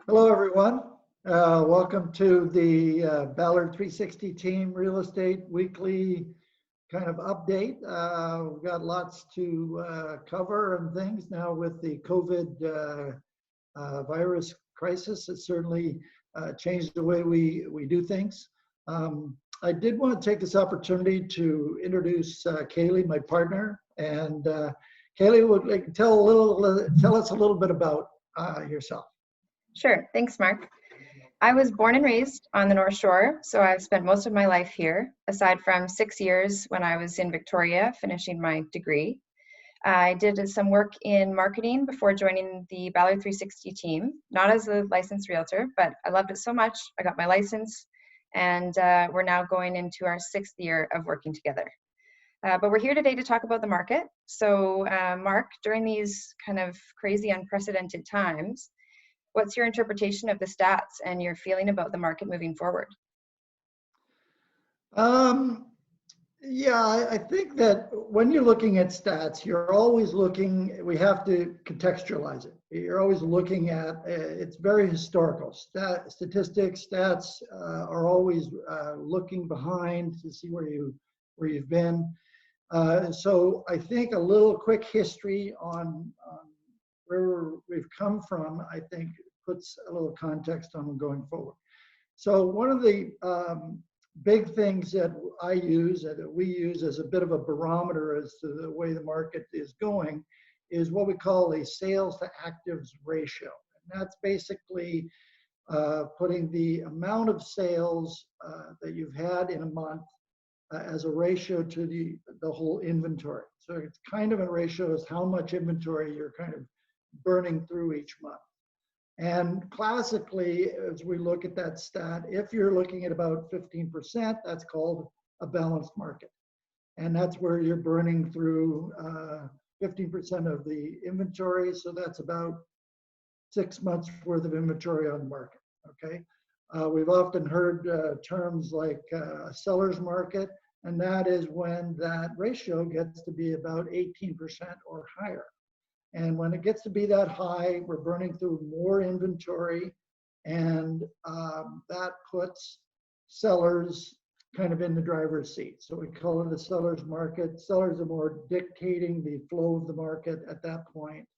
Hello, everyone. Welcome to the Ballard 360 Team Real Estate Weekly kind of update. We've got lots to cover and things now with the COVID virus crisis. It certainly changed the way we do things. I did want to take this opportunity to introduce Caylee, my partner, and Caylee would like tell us a little bit about yourself. Sure. Thanks, Mark. I was born and raised on the North Shore, so I've spent most of my life here, aside from 6 years when I was in Victoria finishing my degree. I did some work in marketing before joining the Ballard 360 team, not as a licensed realtor, but I loved it so much. I got my license, and we're now going into our 6th year of working together. But we're here today to talk about the market. So, Mark, during these kind of crazy, unprecedented times, what's your interpretation of the stats and your feeling about the market moving forward? Yeah, I think that when you're looking at stats, you're always looking, we have to contextualize it. You're always looking at, it's very historical. Statistics, stats are always looking behind to see where you've been. So I think a little quick history on where we've come from, I think puts a little context on going forward. So one of the big things that I use and that we use as a bit of a barometer as to the way the market is going is what we call a sales to actives ratio. And that's basically putting the amount of sales that you've had in a month as a ratio to the whole inventory. So it's kind of a ratio as how much inventory you're kind of burning through each month. And classically, as we look at that stat, if you're looking at about 15%, that's called a balanced market. And that's where you're burning through 15% of the inventory. So that's about 6 months worth of inventory on the market, okay? We've often heard terms like a seller's market, and that is when that ratio gets to be about 18% or higher. And when it gets to be that high, we're burning through more inventory, and that puts sellers kind of in the driver's seat. So we call it a seller's market. Sellers are more dictating the flow of the market at that point.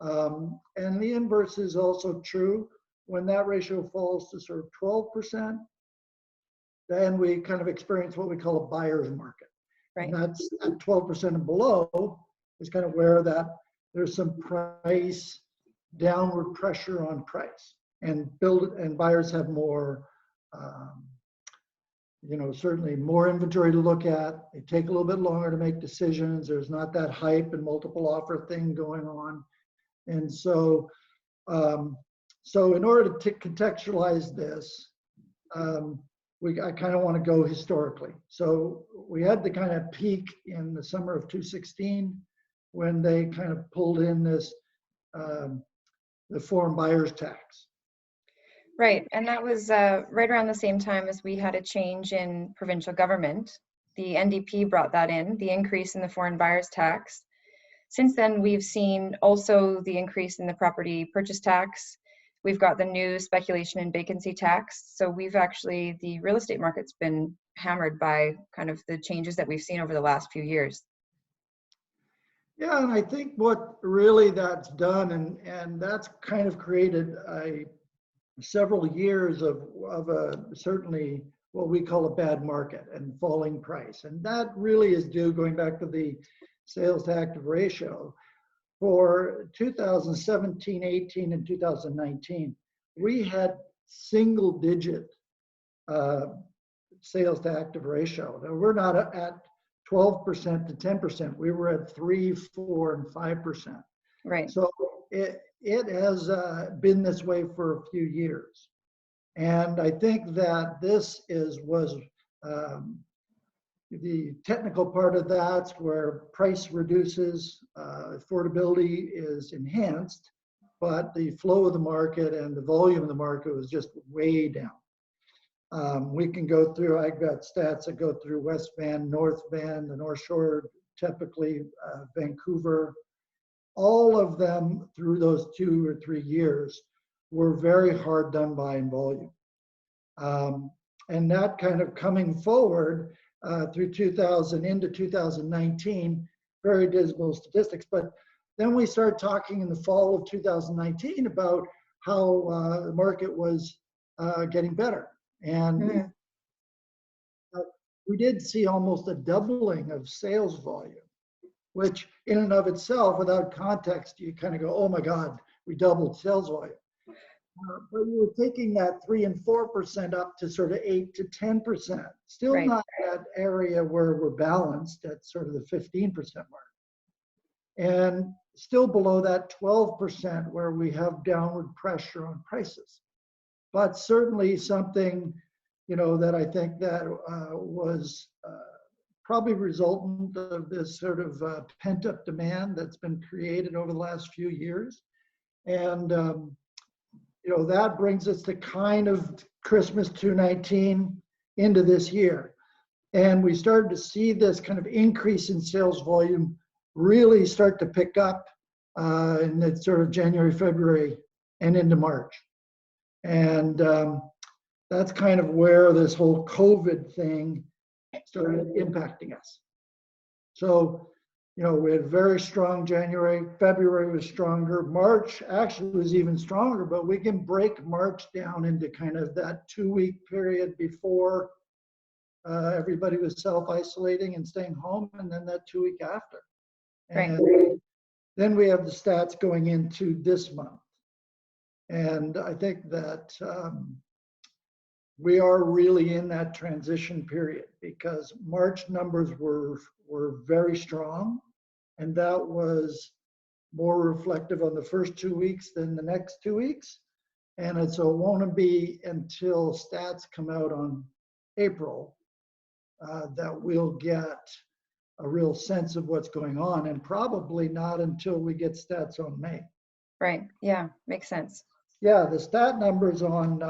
And the inverse is also true. When that ratio falls to sort of 12%, then we kind of experience what we call a buyer's market. Right. And that's at 12% and below is kind of where there's some price downward pressure on price, and buyers have more, certainly more inventory to look at. They take a little bit longer to make decisions. There's not that hype and multiple offer thing going on. And so, in order to contextualize this, I kind of want to go historically. So we had the kind of peak in the summer of 2016 when they kind of pulled in this, the foreign buyer's tax. Right, and that was right around the same time as we had a change in provincial government. The NDP brought that in, the increase in the foreign buyer's tax. Since then, we've seen also the increase in the property purchase tax. We've got the new speculation and vacancy tax. So the real estate market's been hammered by kind of the changes that we've seen over the last few years. Yeah, and I think what really that's done, and that's kind of created several years of certainly what we call a bad market and falling price. And that really is due, going back to the sales to active ratio, for 2017, 18, and 2019, we had single digit sales to active ratio. Now, we're not at 12% to 10%. We were at 3, 4, and 5%. Right. So it has been this way for a few years. And I think that this was the technical part of that's where price reduces, affordability is enhanced, but the flow of the market and the volume of the market was just way down. We can go through, I've got stats that go through West Van, North Van, the North Shore, typically Vancouver, all of them through those 2 or 3 years were very hard done by in volume. And that kind of coming forward through 2000 into 2019, very dismal statistics. But then we started talking in the fall of 2019 about how the market was getting better. And we did see almost a doubling of sales volume, which in and of itself, without context, you kind of go, oh my God, we doubled sales volume. But we were taking that 3 and 4% up to sort of 8 to 10%. Still Right. not that area where we're balanced at sort of the 15% mark. And still below that 12% where we have downward pressure on prices. But certainly something, that I think that was probably resultant of this sort of pent-up demand that's been created over the last few years. And that brings us to kind of Christmas 2019 into this year. And we started to see this kind of increase in sales volume really start to pick up in the sort of January, February, and into March. And that's kind of where this whole COVID thing started impacting us. So, we had very strong January, February was stronger, March actually was even stronger, but we can break March down into kind of that 2-week period before everybody was self-isolating and staying home, and then that 2-week after. And then we have the stats going into this month. And I think that we are really in that transition period because March numbers were very strong, and that was more reflective on the first 2 weeks than the next 2 weeks. And so it won't be until stats come out on April that we'll get a real sense of what's going on, and probably not until we get stats on May. Right. Yeah, makes sense. Yeah, the stat numbers on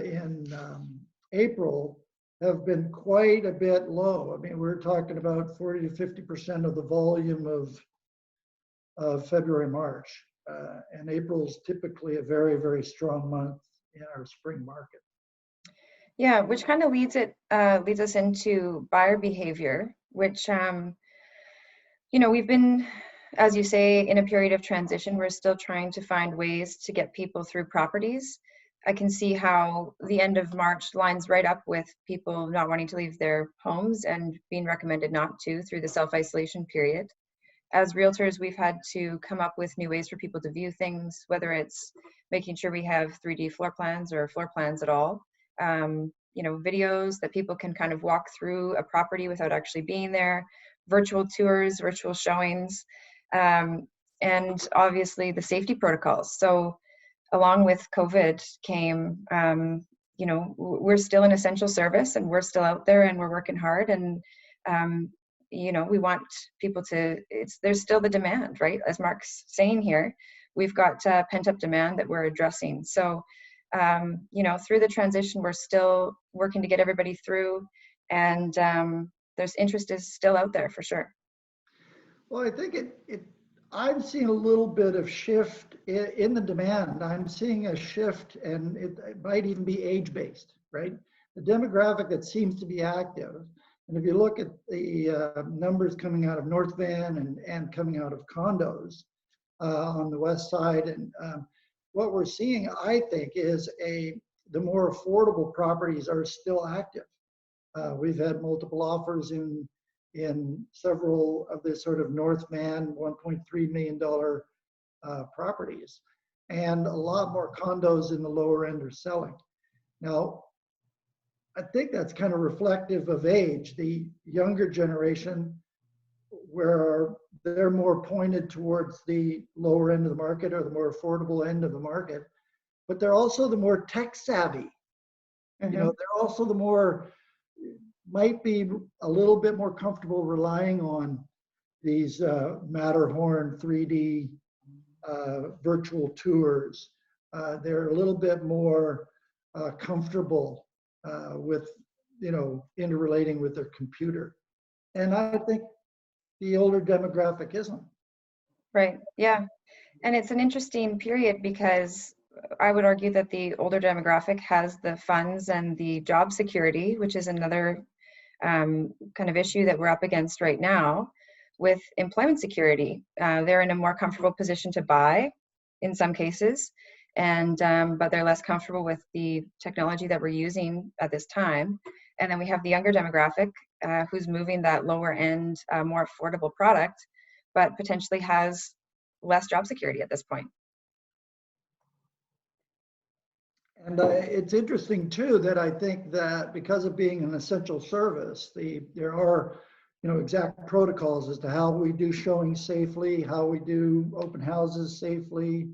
in April have been quite a bit low. I mean, we're talking about 40 to 50% of the volume of February, March. And April is typically a very, very strong month in our spring market. Yeah, which kind of leads us into buyer behavior, which, we've been, as you say, in a period of transition. We're still trying to find ways to get people through properties. I can see how the end of March lines right up with people not wanting to leave their homes and being recommended not to through the self-isolation period. As realtors, we've had to come up with new ways for people to view things, whether it's making sure we have 3D floor plans or floor plans at all. Videos that people can kind of walk through a property without actually being there, virtual tours, virtual showings, and obviously the safety protocols. So along with COVID came, we're still an essential service and we're still out there and we're working hard. And, we want people there's still the demand, right? As Mark's saying here, we've got pent up demand that we're addressing. So, through the transition, we're still working to get everybody through, and there's interest is still out there for sure. Well, I think I'm seeing a little bit of shift in the demand. I'm seeing a shift, and it might even be age-based, right? The demographic that seems to be active, and if you look at the numbers coming out of North Van and coming out of condos on the west side, and what we're seeing, I think, is the more affordable properties are still active. We've had multiple offers in several of the sort of North Van $1.3 million properties, and a lot more condos in the lower end are selling. Now, I think that's kind of reflective of age. The younger generation, where they're more pointed towards the lower end of the market or the more affordable end of the market, but they're also the more tech savvy. Mm-hmm. They're also the more, might be a little bit more comfortable relying on these Matterhorn 3D virtual tours. They're a little bit more comfortable with, interrelating with their computer. And I think the older demographic isn't. Right. Yeah. And it's an interesting period because I would argue that the older demographic has the funds and the job security, which is another kind of issue that we're up against right now with employment security. They're in a more comfortable position to buy in some cases, and but they're less comfortable with the technology that we're using at this time. And then we have the younger demographic who's moving that lower end, more affordable product, but potentially has less job security at this point. And it's interesting too that I think that because of being an essential service, there are, you know, exact protocols as to how we do showing safely, how we do open houses safely,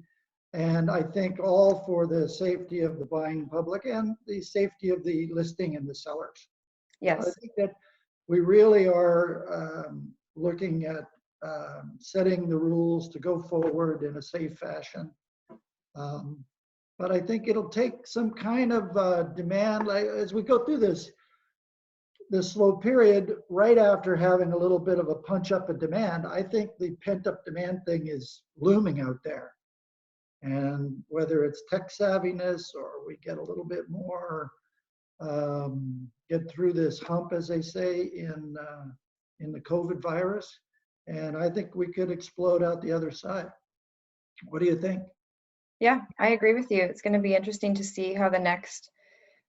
and I think all for the safety of the buying public and the safety of the listing and the sellers. Yes. I think that we really are looking at setting the rules to go forward in a safe fashion. But I think it'll take some kind of demand, like, as we go through this slow period, right after having a little bit of a punch up of demand. I think the pent up demand thing is looming out there. And whether it's tech savviness or we get a little bit more, get through this hump, as they say, in the COVID virus. And I think we could explode out the other side. What do you think? Yeah, I agree with you. It's going to be interesting to see how the next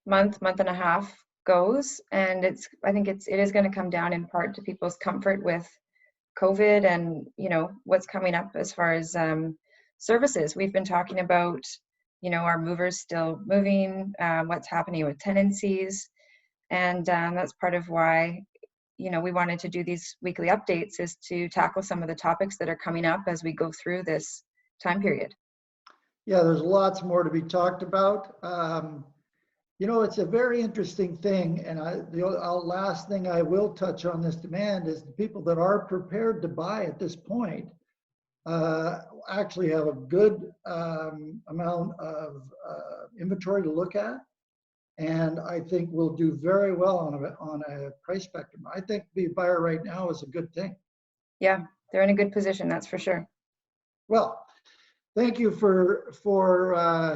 month and a half goes. And I think it is going to come down in part to people's comfort with COVID and, you know, what's coming up as far as services. We've been talking about, you know, our movers still moving, what's happening with tenancies. And that's part of why, you know, we wanted to do these weekly updates, is to tackle some of the topics that are coming up as we go through this time period. Yeah, there's lots more to be talked about. You know, it's a very interesting thing. And the last thing I will touch on this demand is the people that are prepared to buy at this point actually have a good amount of inventory to look at. And I think we'll do very well on a price spectrum. I think the buyer right now is a good thing. Yeah, they're in a good position, that's for sure. Well, thank you for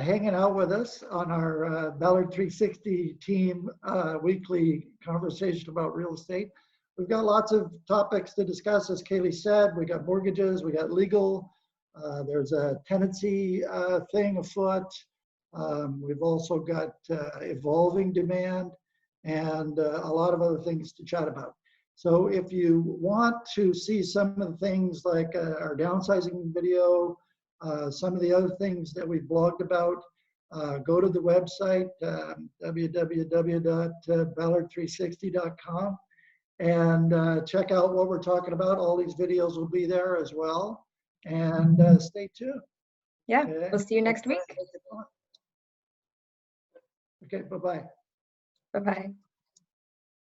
hanging out with us on our Ballard 360 team weekly conversation about real estate. We've got lots of topics to discuss, as Caylee said. We got mortgages, we got legal, there's a tenancy thing afoot. We've also got evolving demand and a lot of other things to chat about. So if you want to see some of the things like our downsizing video, some of the other things that we've blogged about, go to the website, www.ballard360.com, and check out what we're talking about. All these videos will be there as well. And stay tuned. Yeah, okay. We'll see you next week. Okay, bye-bye. Bye-bye.